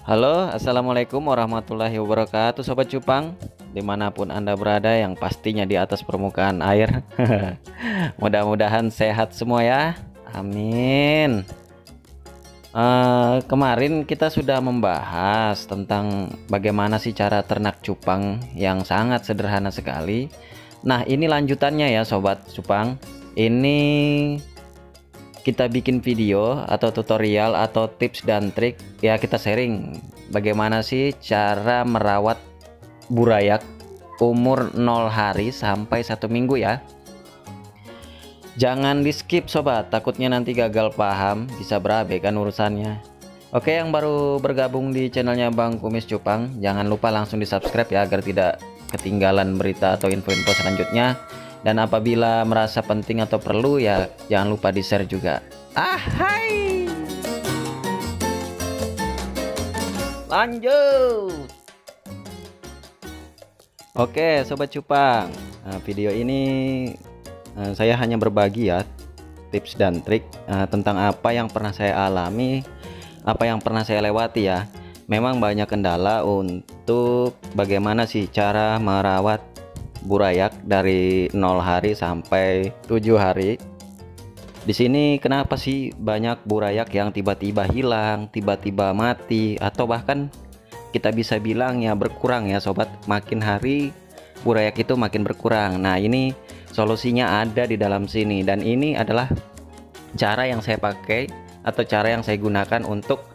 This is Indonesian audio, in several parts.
Halo, assalamualaikum warahmatullahi wabarakatuh, Sobat Cupang, dimanapun Anda berada, yang pastinya di atas permukaan air. Mudah-mudahan sehat semua ya, amin. Kemarin kita sudah membahas tentang bagaimana sih cara ternak cupang yang sangat sederhana sekali. Nah, ini lanjutannya ya Sobat Cupang. Ini kita bikin video atau tutorial atau tips dan trik ya, kita sharing bagaimana sih cara merawat burayak umur 0 hari sampai 1 minggu ya. Jangan di skip sobat, takutnya nanti gagal paham, bisa berabe kan urusannya. Oke, yang baru bergabung di channelnya Bang Kumis Cupang, jangan lupa langsung di subscribe ya, agar tidak ketinggalan berita atau info-info selanjutnya. Dan apabila merasa penting atau perlu ya, jangan lupa di share juga. Hai, lanjut. Oke Sobat Cupang, video ini saya hanya berbagi ya tips dan trik tentang apa yang pernah saya alami, apa yang pernah saya lewati ya. Memang banyak kendala untuk bagaimana sih cara merawat burayak dari 0 hari sampai 7 hari. Di sini kenapa sih banyak burayak yang tiba-tiba hilang, tiba-tiba mati, atau bahkan kita bisa bilang ya berkurang ya sobat, makin hari burayak itu makin berkurang. Nah, ini solusinya ada di dalam sini, dan ini adalah cara yang saya pakai atau cara yang saya gunakan untuk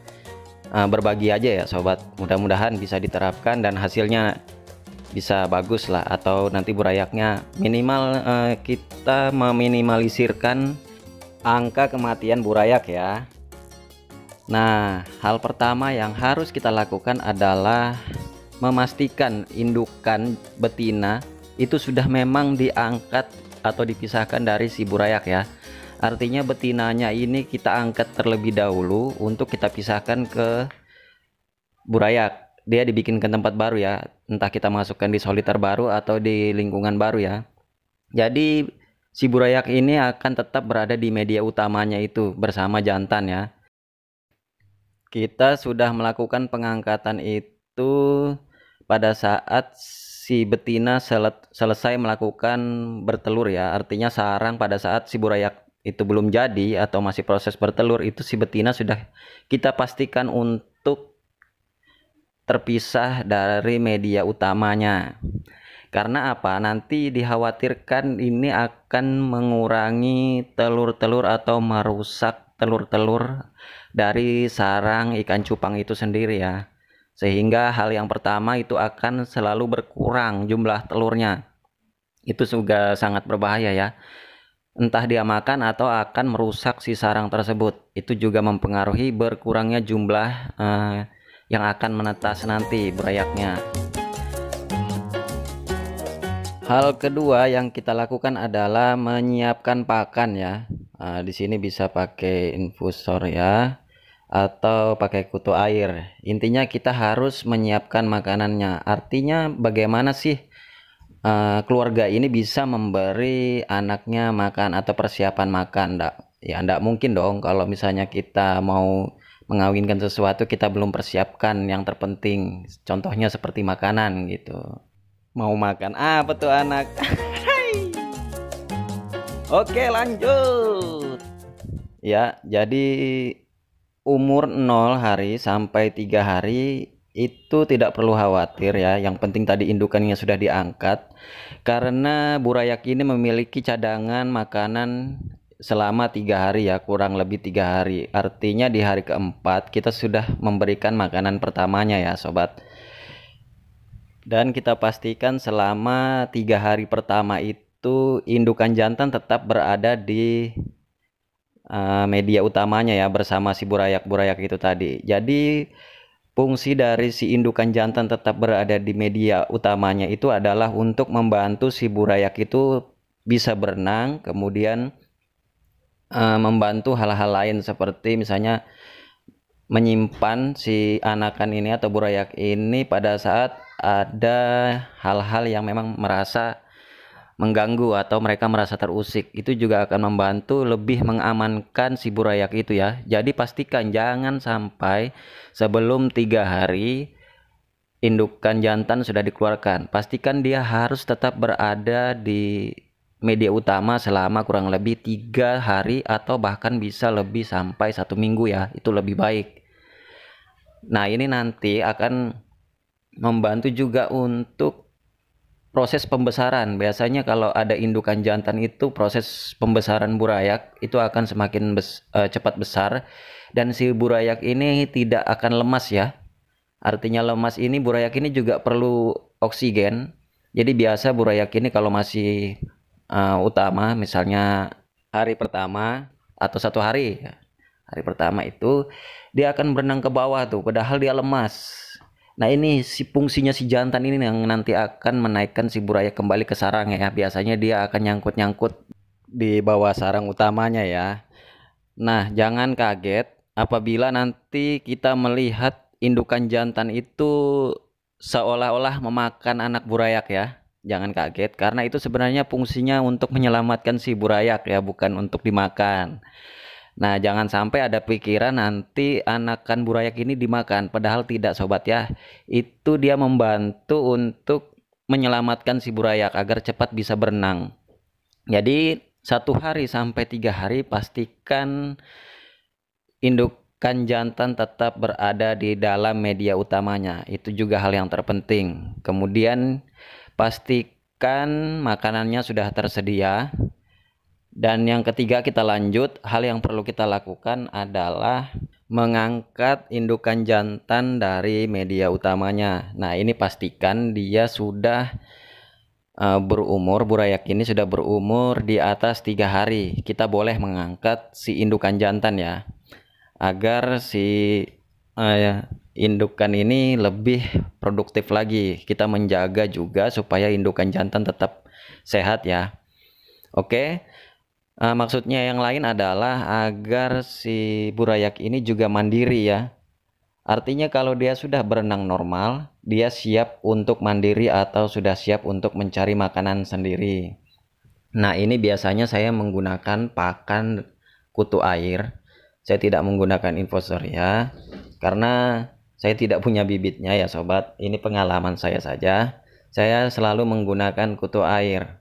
berbagi aja ya sobat. Mudah-mudahan bisa diterapkan dan hasilnya bisa bagus lah, atau nanti burayaknya minimal kita meminimalisirkan angka kematian burayak ya. Nah, hal pertama yang harus kita lakukan adalah memastikan indukan betina itu sudah memang diangkat atau dipisahkan dari si burayak ya. Artinya betinanya ini kita angkat terlebih dahulu untuk kita pisahkan ke burayak. Dia dibikin ke tempat baru ya, entah kita masukkan di soliter baru atau di lingkungan baru ya. Jadi si burayak ini akan tetap berada di media utamanya itu bersama jantan ya. Kita sudah melakukan pengangkatan itu pada saat si betina selesai melakukan bertelur ya. Artinya sarang pada saat si burayak itu belum jadi atau masih proses bertelur, itu si betina sudah kita pastikan untuk terpisah dari media utamanya. Karena apa? Nanti dikhawatirkan ini akan mengurangi telur-telur atau merusak telur-telur dari sarang ikan cupang itu sendiri ya. Sehingga hal yang pertama itu akan selalu berkurang jumlah telurnya. Itu juga sangat berbahaya ya. Entah dia makan atau akan merusak si sarang tersebut. Itu juga mempengaruhi berkurangnya jumlah yang akan menetas nanti burayaknya. Hal kedua yang kita lakukan adalah menyiapkan pakan ya. Di sini bisa pakai infusor ya, atau pakai kutu air. Intinya kita harus menyiapkan makanannya. Artinya bagaimana sih keluarga ini bisa memberi anaknya makan atau persiapan makan. Ya ndak mungkin dong kalau misalnya kita mau mengawinkan sesuatu kita belum persiapkan yang terpenting. Contohnya seperti makanan gitu. Mau makan apa tuh anak? Oke, lanjut. Ya, jadi umur 0 hari sampai 3 hari itu tidak perlu khawatir ya. Yang penting tadi indukannya sudah diangkat, karena burayak ini memiliki cadangan makanan selama 3 hari ya, kurang lebih 3 hari. Artinya di hari keempat kita sudah memberikan makanan pertamanya ya sobat. Dan kita pastikan selama 3 hari pertama itu indukan jantan tetap berada di media utamanya ya, bersama si burayak-burayak itu tadi. Jadi fungsi dari si indukan jantan tetap berada di media utamanya itu adalah untuk membantu si burayak itu bisa berenang, kemudian membantu hal-hal lain seperti misalnya menyimpan si anakan ini atau burayak ini pada saat ada hal-hal yang memang merasa mengganggu atau mereka merasa terusik. Itu juga akan membantu lebih mengamankan si burayak itu ya. Jadi pastikan jangan sampai sebelum 3 hari indukan jantan sudah dikeluarkan. Pastikan dia harus tetap berada di media utama selama kurang lebih 3 hari atau bahkan bisa lebih sampai 1 minggu ya. Itu lebih baik. Nah, ini nanti akan membantu juga untuk proses pembesaran. Biasanya kalau ada indukan jantan itu proses pembesaran burayak itu akan semakin cepat besar, dan si burayak ini tidak akan lemas ya. Artinya lemas ini, burayak ini juga perlu oksigen. Jadi biasa burayak ini kalau masih utama, misalnya hari pertama atau 1 hari, hari pertama itu dia akan berenang ke bawah tuh, padahal dia lemas. Nah, ini fungsinya si jantan ini yang nanti akan menaikkan si burayak kembali ke sarang ya. Biasanya dia akan nyangkut-nyangkut di bawah sarang utamanya ya. Nah, jangan kaget apabila nanti kita melihat indukan jantan itu seolah-olah memakan anak burayak ya. Jangan kaget, karena itu sebenarnya fungsinya untuk menyelamatkan si burayak ya, bukan untuk dimakan. Nah, jangan sampai ada pikiran nanti anakan burayak ini dimakan, padahal tidak sobat ya. Itu dia membantu untuk menyelamatkan si burayak agar cepat bisa berenang. Jadi 1 hari sampai 3 hari pastikan indukan jantan tetap berada di dalam media utamanya. Itu juga hal yang terpenting. Kemudian pastikan makanannya sudah tersedia. Dan yang ketiga, kita lanjut, hal yang perlu kita lakukan adalah mengangkat indukan jantan dari media utamanya. Nah, ini pastikan dia sudah berumur, burayak ini sudah berumur di atas 3 hari. Kita boleh mengangkat si indukan jantan ya, agar si indukan ini lebih produktif lagi. Kita menjaga juga supaya indukan jantan tetap sehat ya. Oke. Maksudnya yang lain adalah agar si burayak ini juga mandiri ya. Artinya kalau dia sudah berenang normal, dia siap untuk mandiri atau sudah siap untuk mencari makanan sendiri. Nah, ini biasanya saya menggunakan pakan kutu air. Saya tidak menggunakan infusoria karena saya tidak punya bibitnya ya sobat. Ini pengalaman saya saja. Saya selalu menggunakan kutu air.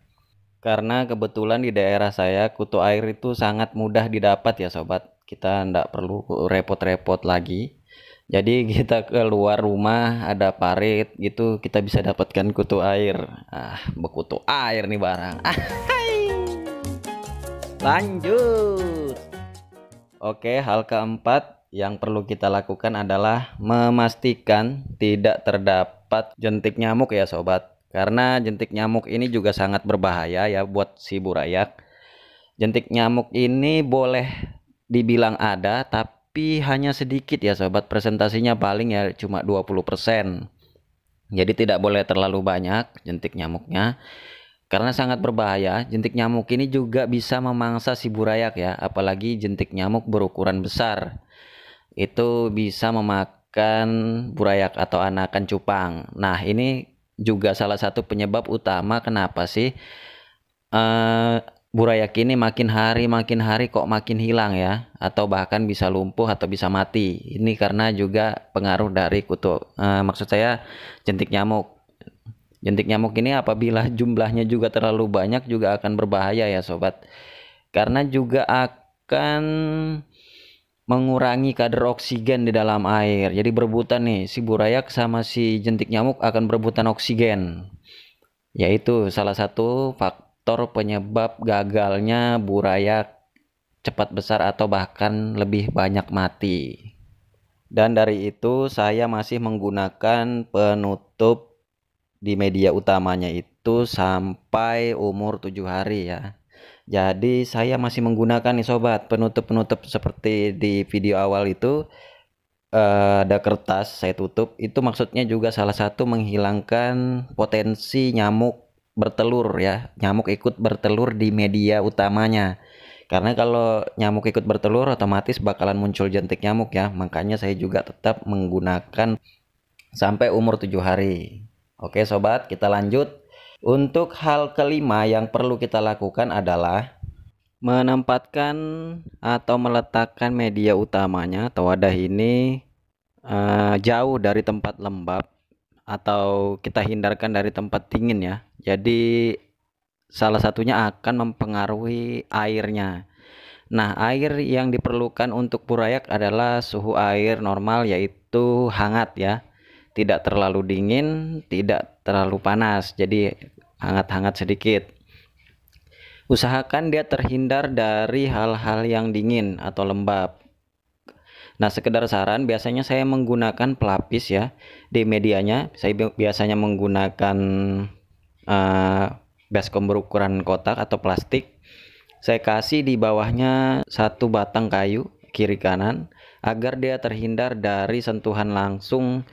Karena kebetulan di daerah saya kutu air itu sangat mudah didapat ya sobat. Kita tidak perlu repot-repot lagi. Jadi kita keluar rumah ada parit gitu, kita bisa dapatkan kutu air. Bekutu air nih barang. Lanjut. Oke, hal keempat yang perlu kita lakukan adalah memastikan tidak terdapat jentik nyamuk ya sobat. Karena jentik nyamuk ini juga sangat berbahaya ya buat si burayak. Jentik nyamuk ini boleh dibilang ada, tapi hanya sedikit ya sobat. Presentasinya paling ya cuma 20%. Jadi tidak boleh terlalu banyak jentik nyamuknya, karena sangat berbahaya. Jentik nyamuk ini juga bisa memangsa si burayak ya, apalagi jentik nyamuk berukuran besar. Itu bisa memakan burayak atau anakan cupang. Nah, ini juga salah satu penyebab utama kenapa sih burayak ini makin hari kok makin hilang ya, atau bahkan bisa lumpuh atau bisa mati. Ini karena juga pengaruh dari kutu, maksud saya jentik nyamuk. Jentik nyamuk ini apabila jumlahnya juga terlalu banyak juga akan berbahaya ya sobat, karena juga akan mengurangi kadar oksigen di dalam air. Jadi berebutan nih, si burayak sama si jentik nyamuk akan berebutan oksigen. Yaitu salah satu faktor penyebab gagalnya burayak cepat besar atau bahkan lebih banyak mati. Dan dari itu saya masih menggunakan penutup di media utamanya itu sampai umur 7 hari ya. Jadi saya masih menggunakan nih sobat penutup-penutup seperti di video awal itu. Ada kertas saya tutup, itu maksudnya juga salah satu menghilangkan potensi nyamuk bertelur ya. Nyamuk ikut bertelur di media utamanya, karena kalau nyamuk ikut bertelur otomatis bakalan muncul jentik nyamuk ya. Makanya saya juga tetap menggunakan sampai umur 7 hari. Oke sobat, kita lanjut. Untuk hal kelima yang perlu kita lakukan adalah menempatkan atau meletakkan media utamanya atau wadah ini jauh dari tempat lembab atau kita hindarkan dari tempat dingin ya. Jadi salah satunya akan mempengaruhi airnya. Nah, air yang diperlukan untuk burayak adalah suhu air normal, yaitu hangat ya. Tidak terlalu dingin, tidak terlalu panas. Jadi hangat-hangat sedikit. Usahakan dia terhindar dari hal-hal yang dingin atau lembab. Nah, sekedar saran, biasanya saya menggunakan pelapis ya di medianya. Saya biasanya menggunakan baskom berukuran kotak atau plastik. Saya kasih di bawahnya satu batang kayu kiri kanan agar dia terhindar dari sentuhan langsung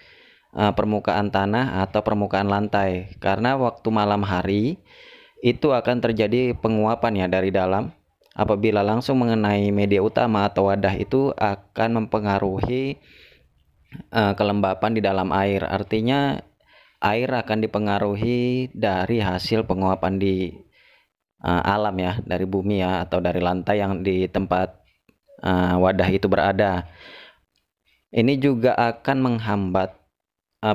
permukaan tanah atau permukaan lantai, karena waktu malam hari itu akan terjadi penguapan ya dari dalam. Apabila langsung mengenai media utama atau wadah, itu akan mempengaruhi kelembapan di dalam air. Artinya air akan dipengaruhi dari hasil penguapan di alam ya, dari bumi ya, atau dari lantai yang di tempat wadah itu berada. Ini juga akan menghambat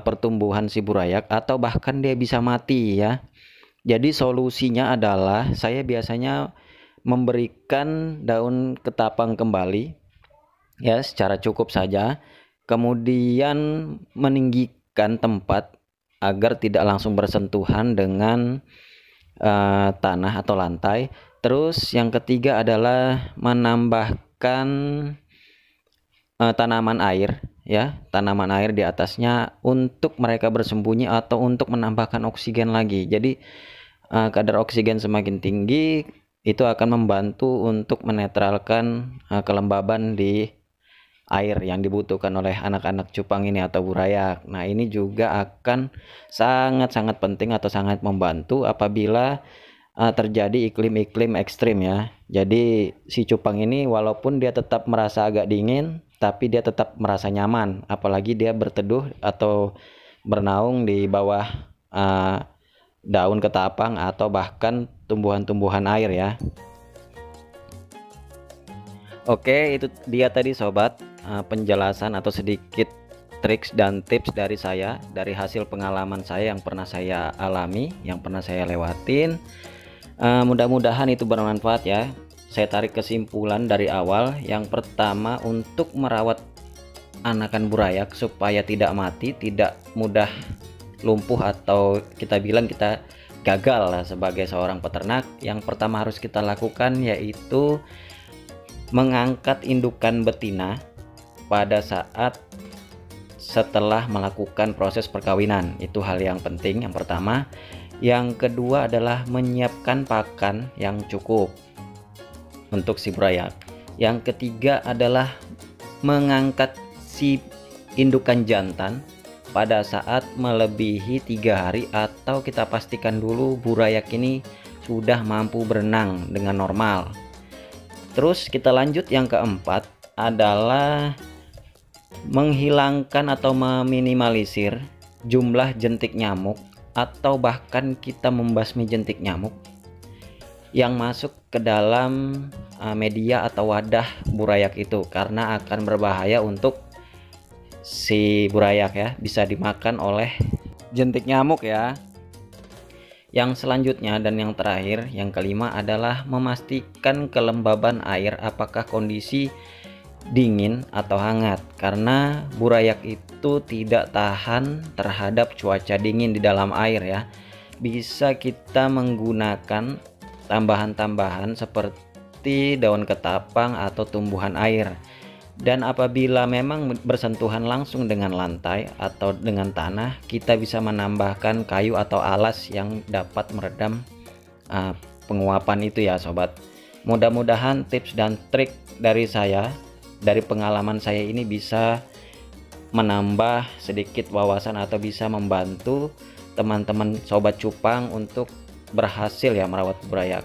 pertumbuhan si burayak atau bahkan dia bisa mati ya. Jadi solusinya adalah saya biasanya memberikan daun ketapang kembali ya secara cukup saja, kemudian meninggikan tempat agar tidak langsung bersentuhan dengan tanah atau lantai. Terus yang ketiga adalah menambahkan tanaman air ya, tanaman air di atasnya untuk mereka bersembunyi atau untuk menambahkan oksigen lagi. Jadi kadar oksigen semakin tinggi itu akan membantu untuk menetralkan kelembaban di air yang dibutuhkan oleh anak-anak cupang ini atau burayak. Nah, ini juga akan sangat-sangat penting atau sangat membantu apabila terjadi iklim-iklim ekstrim ya. Jadi si cupang ini walaupun dia tetap merasa agak dingin, tapi dia tetap merasa nyaman, apalagi dia berteduh atau bernaung di bawah daun ketapang atau bahkan tumbuhan-tumbuhan air ya. Oke, itu dia tadi sobat penjelasan atau sedikit triks dan tips dari saya, dari hasil pengalaman saya yang pernah saya alami, yang pernah saya lewatin. Mudah-mudahan itu bermanfaat ya. Saya tarik kesimpulan dari awal. Yang pertama, untuk merawat anakan burayak supaya tidak mati, tidak mudah lumpuh atau kita bilang kita gagal lah sebagai seorang peternak, yang pertama harus kita lakukan yaitu mengangkat indukan betina pada saat setelah melakukan proses perkawinan. Itu hal yang penting yang pertama. Yang kedua adalah menyiapkan pakan yang cukup untuk si burayak. Yang ketiga adalah mengangkat si indukan jantan pada saat melebihi 3 hari atau kita pastikan dulu burayak ini sudah mampu berenang dengan normal. Terus kita lanjut, yang keempat adalah menghilangkan atau meminimalisir jumlah jentik nyamuk atau bahkan kita membasmi jentik nyamuk yang masuk ke dalam media atau wadah burayak itu, karena akan berbahaya untuk si burayak ya, bisa dimakan oleh jentik nyamuk ya. Yang selanjutnya dan yang terakhir, yang kelima adalah memastikan kelembaban air apakah kondisi dingin atau hangat, karena burayak itu tidak tahan terhadap cuaca dingin di dalam air ya. Bisa kita menggunakan tambahan-tambahan seperti daun ketapang atau tumbuhan air. Dan apabila memang bersentuhan langsung dengan lantai atau dengan tanah, kita bisa menambahkan kayu atau alas yang dapat meredam penguapan itu ya sobat. Mudah-mudahan tips dan trik dari saya, dari pengalaman saya ini bisa menambah sedikit wawasan atau bisa membantu teman-teman sobat cupang untuk berhasil ya merawat burayak.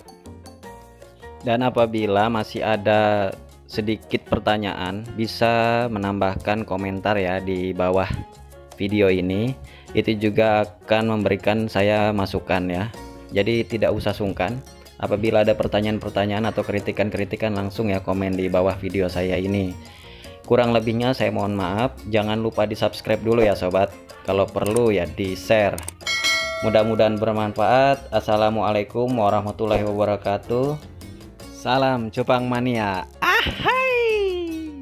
Dan apabila masih ada sedikit pertanyaan, bisa menambahkan komentar ya di bawah video ini. itu juga akan memberikan saya masukan ya. Jadi tidak usah sungkan. Apabila ada pertanyaan-pertanyaan atau kritikan-kritikan, langsung ya komen di bawah video saya ini. Kurang lebihnya saya mohon maaf. Jangan lupa di subscribe dulu ya sobat. Kalau perlu ya di share. Mudah-mudahan bermanfaat. Assalamualaikum warahmatullahi wabarakatuh. Salam cupang mania. Ahai.